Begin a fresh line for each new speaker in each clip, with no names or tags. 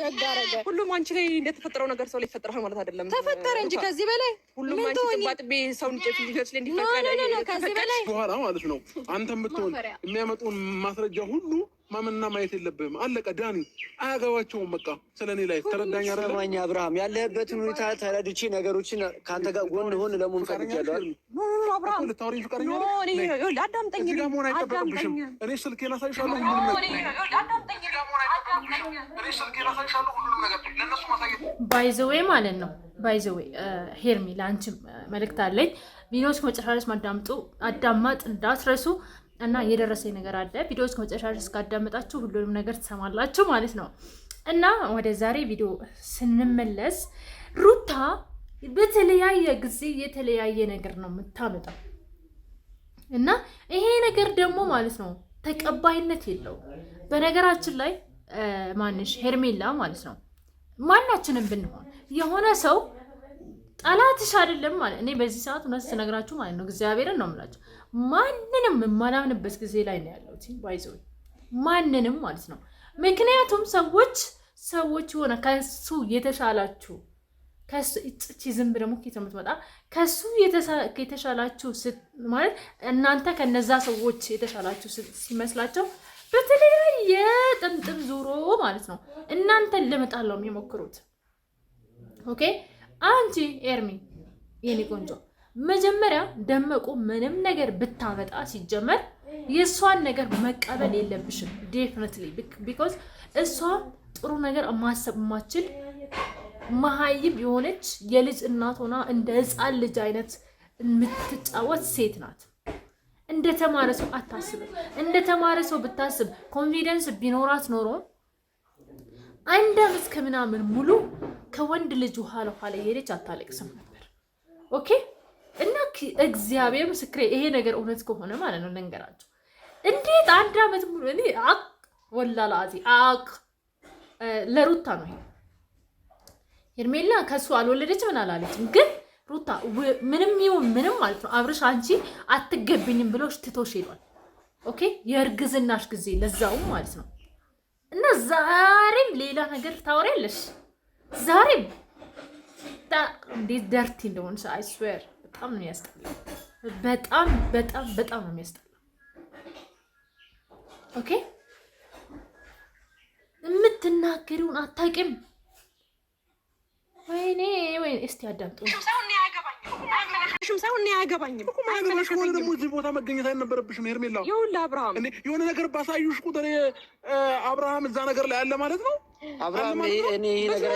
ደጋረገ ሁሉም አንቺ ላይ እንደተፈጠረው ነገር ሰው ላይ ተፈጠረው ማለት አይደለም። ተፈጠረ እንጂ ከዚህ በላይ
ሁሉም አንቺ ተባጥቤ ሰው ልጅ ልጆች ላይ እንዲፈቀደ
ከዚህ በላይ
በኋላ ማለት ነው። አንተም ብትሆን የሚያመጡን ማስረጃ ሁሉ ማመንና ማየት የለብህም። አለቀ። ዳኒ አያገባቸውም። በቃ ስለኔ ላይ ተረዳኝ።
አረማኛ አብርሃም ያለህበትን ሁኔታ ተረድቼ ነገሮችን ካንተ ጋር ጎን ሆን ለምን ፈልጋለሁ አይደል?
አብርሃም ልታወሪኝ ፍቃደኛ ነህ?
አዳምጠኝ።
እዚህ ጋር መሆን አይጠበቅብሽም። እኔ ስልኬን አሳይሻለሁ።
ባይ ዘ ዌይ ማለት ነው። ባይ ዘ ዌይ ሄርሚ ለአንቺ መልእክት አለኝ። ቪዲዮዎች ከመጨረሻ ማዳምጡ አዳማጥ እንዳትረሱ እና የደረሰኝ ነገር አለ። ቪዲዮዎች ከመጨረሻ እስካዳመጣችሁ ሁሉንም ነገር ትሰማላችሁ ማለት ነው። እና ወደ ዛሬ ቪዲዮ ስንመለስ ሩታ በተለያየ ጊዜ የተለያየ ነገር ነው የምታመጣው እና ይሄ ነገር ደግሞ ማለት ነው ተቀባይነት የለውም። በነገራችን ላይ ማንሽ ሄርሜላ ማለት ነው ማናችንም ብንሆን የሆነ ሰው ጠላትሽ አይደለም ማለት እኔ በዚህ ሰዓት እውነት ስነግራችሁ ማለት ነው እግዚአብሔርን ነው የምላችሁ ማንንም የማላምንበት ጊዜ ላይ ነው ያለሁት ባይዘው ማንንም ማለት ነው። ምክንያቱም ሰዎች ሆነ ከሱ የተሻላችሁ ከሱ እቺ ዝም ብለህ ሙክ የተመጣጣ ከሱ የተሻላችሁ ማለት እናንተ ከነዛ ሰዎች የተሻላችሁ ሲመስላቸው በተለያየ ጥምጥም ዙሮ ማለት ነው እናንተን ለመጣል ነው የሚሞክሩት። ኦኬ አንቺ ኤርሚ የኔ ቆንጆ መጀመሪያ ደመቁ ምንም ነገር ብታመጣ ሲጀመር የሷን ነገር መቀበል የለብሽም ዴፊኒትሊ ቢኮዝ እሷ ጥሩ ነገር ማሰብ ማችል መሀይብ የሆነች የልጅ እናት ሆና እንደ ህፃን ልጅ አይነት የምትጫወት ሴት ናት። እንደ ተማረ ሰው አታስብም። እንደ ተማረ ሰው ብታስብ ኮንፊደንስ ቢኖራት ኖሮ አንድ አመት ከምናምን ሙሉ ከወንድ ልጅ ኋላ የሄደች አታለቅስም ነበር። ኦኬ እና እግዚአብሔር ምስክሬ ይሄ ነገር እውነት ከሆነ ማለት ነው ልንገራችሁ እንዴት አንድ አመት ሙሉ እኔ ወላላዚ ለሩታ ነው ሄርሜላ ከሱ አልወለደች ምን አላለችም ግን ሩታ ምንም ይሁን ምንም ማለት ነው አብርሽ አንቺ አትገብኝም ብሎሽ ትቶሽ ሄዷል። ኦኬ የእርግዝናሽ ጊዜ ለዛውም ማለት ነው እና ዛሬም ሌላ ነገር ታወሪያለሽ። ዛሬም እንዴት ደርቲ እንደሆነ አይ ስዌር በጣም ነው የሚያስጠላው። በጣም ነው የሚያስጠላው። ኦኬ የምትናገሪውን አታውቂም። ወይኔ እስቲ አዳምጡ።
ሳይሆን ያገባኝም
እኮ ማገባሽ ከሆነ ደግሞ እዚህ ቦታ መገኘት አይነበረብሽም ሄርሜላ።
ይኸውልህ አብርሃም
እንዴ የሆነ ነገር ባሳዩሽ ቁጥር አብርሃም እዛ ነገር ላይ አለ ማለት ነው።
አብርሃም እኔ ነገር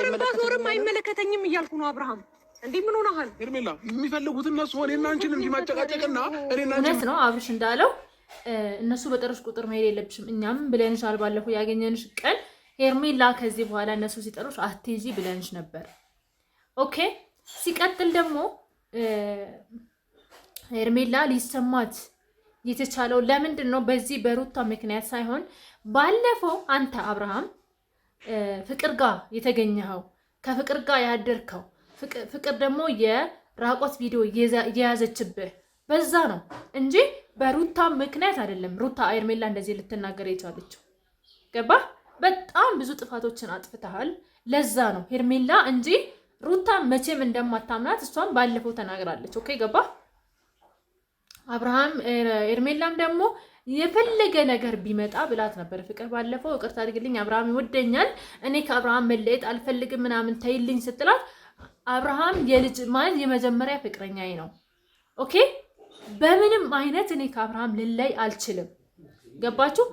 አይመለከተኝም እያልኩ ነው። አብርሃም እንዴ ምን ሆነሃል?
ሄርሜላ የሚፈልጉት እነሱ ሆኔና አንቺን እንጂ ማጨቃጨቅና እኔና አንቺ
እውነት ነው አብርሽ እንዳለው እነሱ በጠረሽ ቁጥር መሄድ የለብሽም። እኛም ብለንሻል ባለፈው ያገኘንሽ ቀን ሄርሜላ ከዚህ በኋላ እነሱ ሲጠሩሽ አትይዚ ብለንሽ ነበር። ኦኬ ሲቀጥል ደግሞ ሄርሜላ ሊሰማት የተቻለው ለምንድን ነው? በዚህ በሩታ ምክንያት ሳይሆን ባለፈው አንተ አብርሃም ፍቅር ጋር የተገኘኸው ከፍቅር ጋር ያደርከው ፍቅር ደግሞ የራቆት ቪዲዮ የያዘችብህ በዛ ነው እንጂ በሩታ ምክንያት አይደለም። ሩታ ሄርሜላ እንደዚህ ልትናገር የቻለችው ገባ? በጣም ብዙ ጥፋቶችን አጥፍተሃል። ለዛ ነው ሄርሜላ እንጂ ሩታ መቼም እንደማታምናት እሷም ባለፈው ተናግራለች። ኦኬ ገባ? አብርሃም ሄርሜላም ደግሞ የፈለገ ነገር ቢመጣ ብላት ነበር ፍቅር ባለፈው ይቅርታ አድርግልኝ አብርሃም ይወደኛል እኔ ከአብርሃም መለየት አልፈልግም ምናምን ተይልኝ ስትላት አብርሃም የልጅ ማለት የመጀመሪያ ፍቅረኛዬ ነው። ኦኬ በምንም አይነት እኔ ከአብርሃም ልለይ አልችልም። ገባችሁ?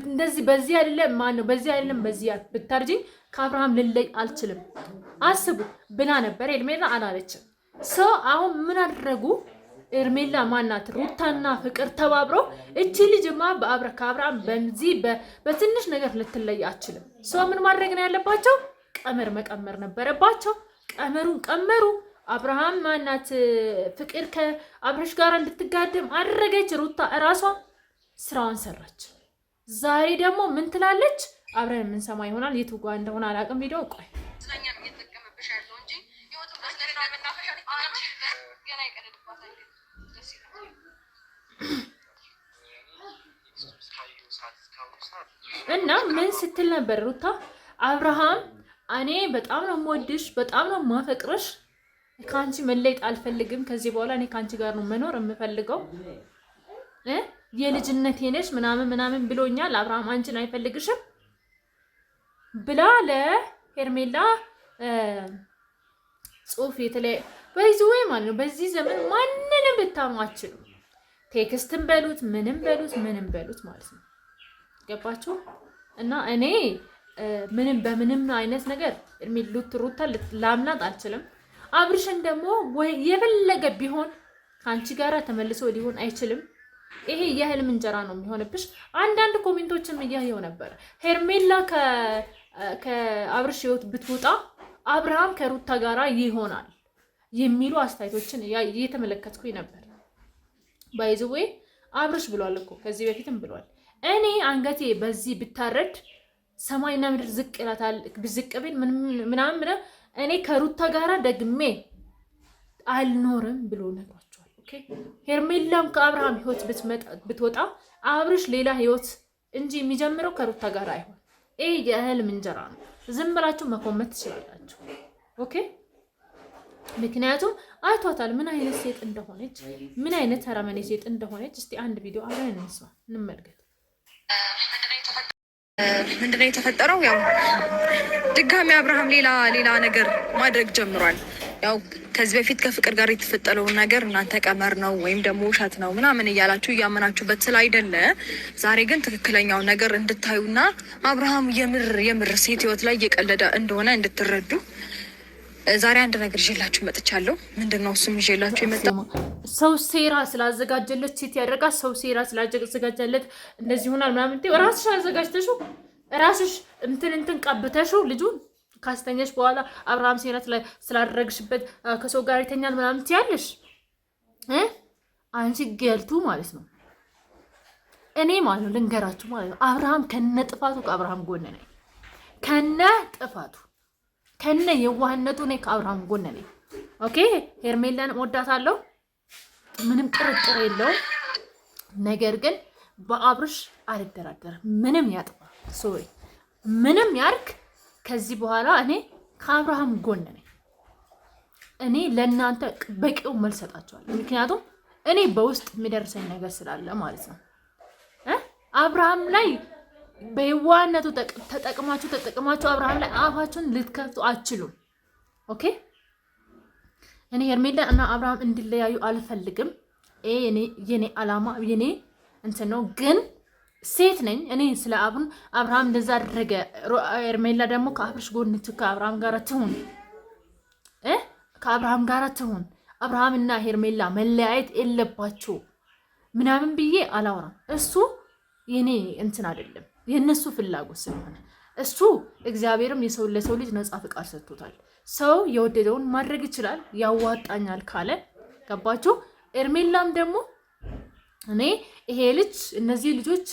እንደዚህ በዚህ አይደለም ማን ነው በዚህ አይደለም በዚህ ብታርጂኝ ከአብርሃም ልለይ አልችልም አስቡ ብላ ነበር። ሄርሜላ አላለችም። ሰው አሁን ምን አደረጉ? ሄርሜላ ማናት ሩታና ፍቅር ተባብረው እቺ ልጅማ ከአብርሃም በዚህ በትንሽ ነገር ልትለይ አትችልም። ሰው ምን ማድረግ ነው ያለባቸው? ቀመር መቀመር ነበረባቸው። ቀመሩን ቀመሩ። አብርሃም ማናት ፍቅር ከአብርሽ ጋር እንድትጋደም አደረገች። ሩታ እራሷ ስራዋን ሰራች። ዛሬ ደግሞ ምን ትላለች? አብረን የምንሰማ ይሆናል። የቱ ጋር እንደሆነ አላውቅም። ቪዲዮ ቆይ እና ምን ስትል ነበር ሩታ? አብርሃም እኔ በጣም ነው የምወድሽ፣ በጣም ነው የማፈቅርሽ፣ ከአንቺ መለየት አልፈልግም። ከዚህ በኋላ እኔ ከአንቺ ጋር ነው መኖር የምፈልገው የልጅነቴ ነሽ ምናምን ብሎኛል። አብርሃም አንቺን አይፈልግሽም ብላ ለሄርሜላ ጽሁፍ የተለየ በዚህ ማለት ነው። በዚህ ዘመን ማንንም ልታማችሁ ቴክስትም በሉት ምንም በሉት ማለት ነው። ገባችሁ? እና እኔ ምንም በምንም አይነት ነገር ሩታ ላምናት አልችልም። አብርሽን ደግሞ ወይ የፈለገ ቢሆን ከአንቺ ጋራ ተመልሶ ሊሆን አይችልም። ይሄ የህልም እንጀራ ነው የሚሆንብሽ። አንዳንድ ኮሜንቶችም እያየው ነበር። ሄርሜላ ከአብርሽ ህይወት ብትወጣ አብርሃም ከሩታ ጋራ ይሆናል የሚሉ አስተያየቶችን እየተመለከትኩኝ ነበር። ባይዘዌ አብርሽ ብሏል እኮ ከዚህ በፊትም ብሏል። እኔ አንገቴ በዚህ ብታረድ ሰማይና ምድር ዝቅ ይላታል ብዝቅ ቢል ምናምን እኔ ከሩታ ጋራ ደግሜ አልኖርም ብሎ ነግሯቸዋል። ኦኬ ሄርሜላም ከአብርሃም ህይወት ብትወጣ አብርሽ ሌላ ህይወት እንጂ የሚጀምረው ከሩታ ጋራ አይሆን። ይሄ የህልም እንጀራ ነው። ዝም ብላችሁ መኮመት ትችላላችሁ። ኦኬ ምክንያቱም አይቷታል ምን አይነት ሴት እንደሆነች፣ ምን አይነት ተረመኔ ሴት እንደሆነች። እስቲ አንድ ቪዲዮ አብረን እንስማ እንመልከት።
ምንድነው የተፈጠረው? ያው ድጋሚ አብርሃም ሌላ ነገር ማድረግ ጀምሯል። ያው ከዚህ በፊት ከፍቅር ጋር የተፈጠረውን ነገር እናንተ ቀመር ነው ወይም ደግሞ ውሸት ነው ምናምን እያላችሁ እያመናችሁበት ስላይደለ ዛሬ ግን ትክክለኛው ነገር እንድታዩና አብርሃም የምር ሴት ህይወት ላይ እየቀለደ እንደሆነ እንድትረዱ ዛሬ አንድ ነገር ይዤላችሁ መጥቻለሁ። ምንድነው እሱም ይዤላችሁ የመጣው
ሰው ሴራ ስላዘጋጀለት ሴት ያደርጋል። ሰው ሴራ ስላዘጋጀለት እንደዚህ ሆናል ምናምን እንዴ ራስሽ አዘጋጅተሽው ራስሽ እንትን ቀብተሽው ልጁን ካስተኛሽ በኋላ አብርሃም ሴራ ስላደረግሽበት ከሰው ጋር ይተኛል ምናምን ትያለሽ አንቺ ገልቱ ማለት ነው። እኔ ማለት ነው ልንገራችሁ ማለት ነው አብርሃም ከነጥፋቱ ከአብርሃም ጎን ነኝ፣ ከነጥፋቱ ከነ የዋህነቱ ነኝ ከአብርሃም ጎን ነኝ። ኦኬ ሄርሜላን ወዳታለሁ ምንም ጥርጥር የለውም። ነገር ግን በአብርሽ አልደራደርም። ምንም ያጥፋ ሶሪ ምንም ያርክ ከዚህ በኋላ እኔ ከአብርሃም ጎን ነኝ። እኔ ለእናንተ በቂው መልስ ሰጣቸዋለሁ። ምክንያቱም እኔ በውስጥ የሚደርሰኝ ነገር ስላለ ማለት ነው። አብርሃም ላይ በየዋህነቱ ተጠቅማችሁ አብርሃም ላይ አፋችሁን ልትከፍቱ አትችሉም። ኦኬ እኔ ሄርሜላ እና አብርሃም እንዲለያዩ አልፈልግም። የኔ አላማ የኔ እንትን ነው። ግን ሴት ነኝ እኔ ስለ አብርሃም እንደዛ አደረገ። ሄርሜላ ደግሞ ከአብርሽ ጎን ከአብርሃም ጋር ትሁን ከአብርሃም ጋር ትሁን። አብርሃም እና ሄርሜላ መለያየት የለባቸው ምናምን ብዬ አላወራም። እሱ የኔ እንትን አይደለም የነሱ ፍላጎት ስለሆነ እሱ እግዚአብሔርም ለሰው ልጅ ነፃ ፍቃድ ሰጥቶታል። ሰው የወደደውን ማድረግ ይችላል ያዋጣኛል ካለ ገባችሁ። ሄርሜላም ደግሞ እኔ ይሄ ልጅ እነዚህ ልጆች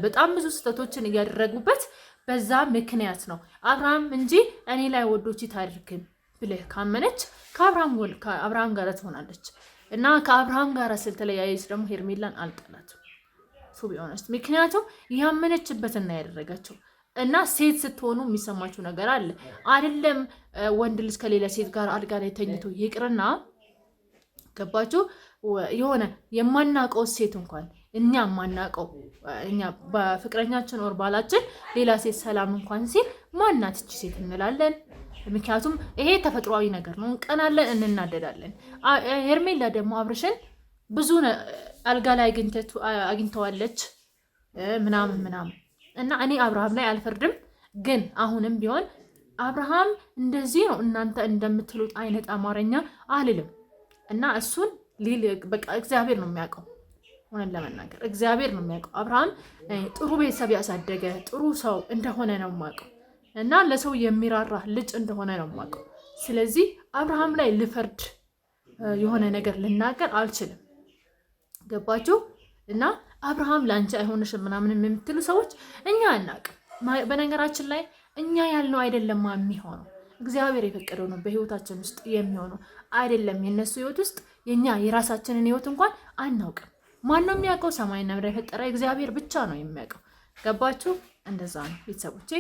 በጣም ብዙ ስህተቶችን እያደረጉበት በዛ ምክንያት ነው አብርሃም እንጂ እኔ ላይ ወዶች ታድርግም ብለህ ካመነች ከአብርሃም ጋር ትሆናለች። እና ከአብርሃም ጋር ስለተለያየች ደግሞ ሄርሜላን አልጠላትም ቢሆነስ ምክንያቱም ያመነችበትና ያደረጋቸው እና ሴት ስትሆኑ የሚሰማችሁ ነገር አለ አይደለም። ወንድ ልጅ ከሌላ ሴት ጋር አልጋ ላይ ተኝቶ ይቅርና ገባችሁ የሆነ የማናቀው ሴት እንኳን እኛ ማናቀው እኛ በፍቅረኛችን ወር ባላችን ሌላ ሴት ሰላም እንኳን ሲል ማናት እቺ ሴት እንላለን። ምክንያቱም ይሄ ተፈጥሯዊ ነገር ነው። እንቀናለን፣ እንናደዳለን። ሄርሜላ ደግሞ አብርሽን ብዙ አልጋ ላይ አግኝተዋለች ምናምን እና እኔ አብርሃም ላይ አልፈርድም። ግን አሁንም ቢሆን አብርሃም እንደዚህ ነው እናንተ እንደምትሉት አይነት አማርኛ አልልም። እና እሱን በቃ እግዚአብሔር ነው የሚያውቀው። ሆነን ለመናገር እግዚአብሔር ነው የሚያውቀው። አብርሃም ጥሩ ቤተሰብ ያሳደገ ጥሩ ሰው እንደሆነ ነው የማውቀው እና ለሰው የሚራራ ልጅ እንደሆነ ነው የማውቀው። ስለዚህ አብርሃም ላይ ልፈርድ የሆነ ነገር ልናገር አልችልም። ገባችሁ? እና አብርሃም ላንቺ አይሆንሽም ምናምን የምትሉ ሰዎች እኛ አናውቅም። በነገራችን ላይ እኛ ያልነው አይደለም የሚሆነው እግዚአብሔር የፈቀደው ነው በህይወታችን ውስጥ የሚሆነው አይደለም። የነሱ ህይወት ውስጥ የኛ የራሳችንን ህይወት እንኳን አናውቅም። ማን ነው የሚያውቀው? ሰማይና ምድር የፈጠረ እግዚአብሔር ብቻ ነው የሚያውቀው። ገባችሁ? እንደዛ ነው ቤተሰቦቼ።